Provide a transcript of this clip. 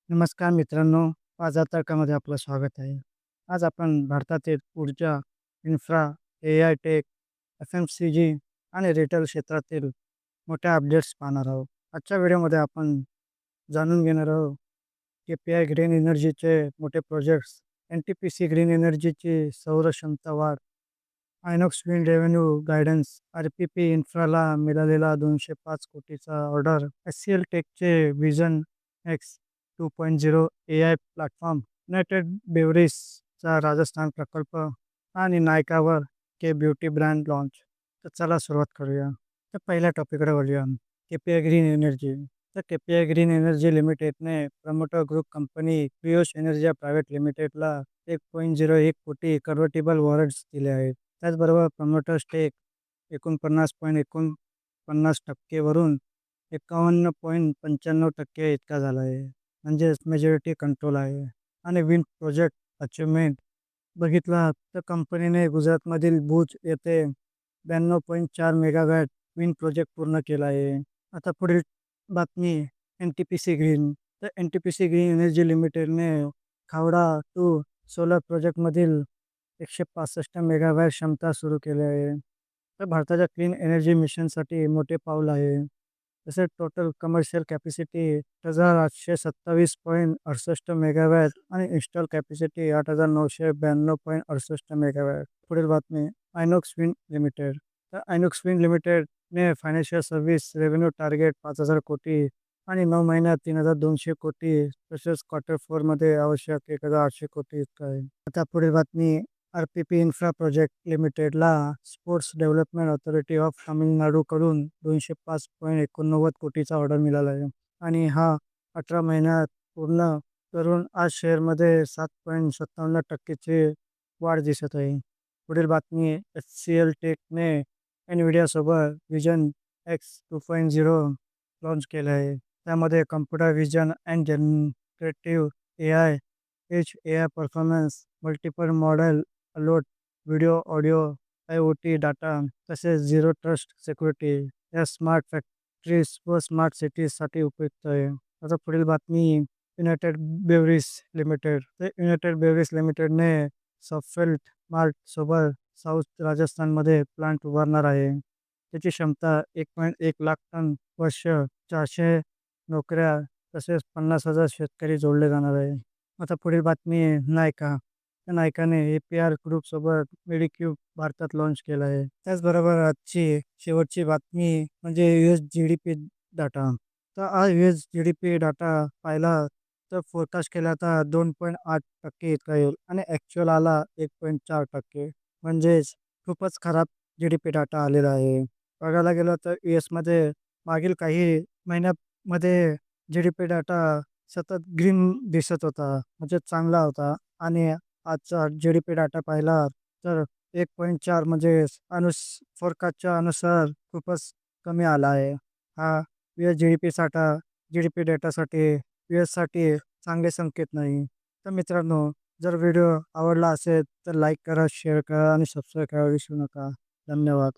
नमस्कार मित्रांनो, माझा तर्कामध्ये आपलं स्वागत आहे. आज आपण भारतातील ऊर्जा, इन्फ्रा, एआय टेक, एफ-एम-सी-जी आणि रिटेल क्षेत्रातील मोठ्या अपडेट्स पाहणार आहोत. आजच्या व्हिडिओमध्ये आपण जाणून घेणार आहोत के-पी-आय ग्रीन एनर्जीचे मोठे प्रोजेक्ट्स, एन-टी-पी-सी ग्रीन एनर्जीची सौर क्षमता वाढ, Inox wind revenue guidance, RPP इन्फ्राला मिळालेला 205 कोटीचा ऑर्डर, एच-सी-एल टेकचे vision X 2.0 AI platform, united बेवरेजचा राजस्थान प्रकल्प आणि नायकावर के ब्युटी ब्रँड लॉन्च. तर चला सुरुवात करूया. तर पहिल्या टॉपिककडे वळूया. KPI green energy. तर के-पी-आय ग्रीन एनर्जी लिमिटेडने प्रमोटर ग्रुप कंपनी क्रियोश एनर्जी प्रायव्हेट लिमिटेडला 1.01 कोटी कन्व्हर्टिबल वॉरंट्स दिले आहेत. त्याचबरोबर प्रमोटर स्टेक 49.49% वरून 51.95% इतका झाला आहे. म्हणजेच मेजॉरिटी कंट्रोल आहे. आणि विंड प्रोजेक्ट अचिव्हमेंट बघितला तर कंपनीने गुजरातमधील भुज येथे 92.4 मेगावॅट विंड प्रोजेक्ट पूर्ण केला आहे. आता पुढील बातमी एन-टी-पी-सी ग्रीन. तर एन-टी-पी-सी ग्रीन एनर्जी लिमिटेडने खावडा टू सोलर प्रोजेक्टमधील 165 मेगावॅट क्षमता सुरू केली आहे. तर भारताच्या क्लीन एनर्जी मिशनसाठी मोठे पाऊल आहे. तसेच टोटल कमर्शियल कॅपॅसिटी 8,827.68 मेगावॅट आणि इन्स्टॉल कॅपॅसिटी 8,992.68 मेगावॅट. पुढील बातमी आयनॉक्स विंड लिमिटेड. तर आयनॉक्स विंड लिमिटेडने फायनान्शियल सर्व्हिस रेव्हेन्यू टार्गेट 5,000 कोटी आणि 9 महिन्यात 3,200 कोटी, तसेच क्वार्टर फोरमध्ये आवश्यक 1,800 कोटी इतकं आहे. आता पुढील बातमी आर-पी-पी इन्फ्रा प्रोजेक्ट लिमिटेडला स्पोर्ट्स डेव्हलपमेंट ऑथॉरिटी ऑफ तामिळनाडूकडून 205.89 कोटीचा ऑर्डर मिळाला आहे. आणि हा 18 महिन्यात पूर्ण करून आज शेअरमध्ये 7.57% वाढ दिसत आहे. पुढील बातमी एच-सी-एल टेकने एनव्हिडियासोबत व्हिजन एक्स 2.0 लॉन्च केलं आहे. त्यामध्ये computer vision and generative AI, H AI performance, multiple model alert, video, audio, IoT data, तसेच झिरो ट्रस्ट सिक्युरिटी या स्मार्ट फॅक्टरीज व स्मार्ट सिटीजसाठी उपयुक्त आहे. आता पुढील बातमी युनायटेड बेवरेज लिमिटेड. तर युनायटेड बेवरेज लिमिटेडने सॉफ्टवेल मार्ट सोबत साऊथ राजस्थानमध्ये प्लांट उभारणार आहे. त्याची क्षमता 1.1 लाख टन वर्ष, 400 नोकऱ्या, तसेच 50,000 शेतकरी जोडले जाणार आहे. आता पुढील बातमी आहे नायका. त्या नायकाने ए-पी-आर ग्रुपसोबत मेडिक्यूब भारतात लॉन्च केलं आहे. त्याचबरोबर आजची शेवटची बातमी म्हणजे US जी-डी-पी डाटा. तर आज US जी-डी-पी डाटा पाहिला तर फोरकास्ट केला तर 2.8% इतका येईल आणि ॲक्च्युअल आला 1.4%. म्हणजेच खूपच खराब जी-डी-पी डाटा आलेला आहे. बघायला गेलं तर US मागील काही महिन्यामध्ये जी-डी-पी डाटा सतत ग्रीन दिसत होता, म्हणजे चांगला होता. आणि आजचा जी-डी-पी डाटा पाहिला तर 1.4 म्हणजे फोरकास्टच्या अनुसार खूपच कमी आला आहे. हा US जी-डी-पी डेटासाठी साठी चांगले संकेत नाही. तर मित्रांनो, जर व्हिडिओ आवडला असेल तर लाईक करा, शेअर करा आणि सबस्क्राईब करायला विसरू नका. धन्यवाद.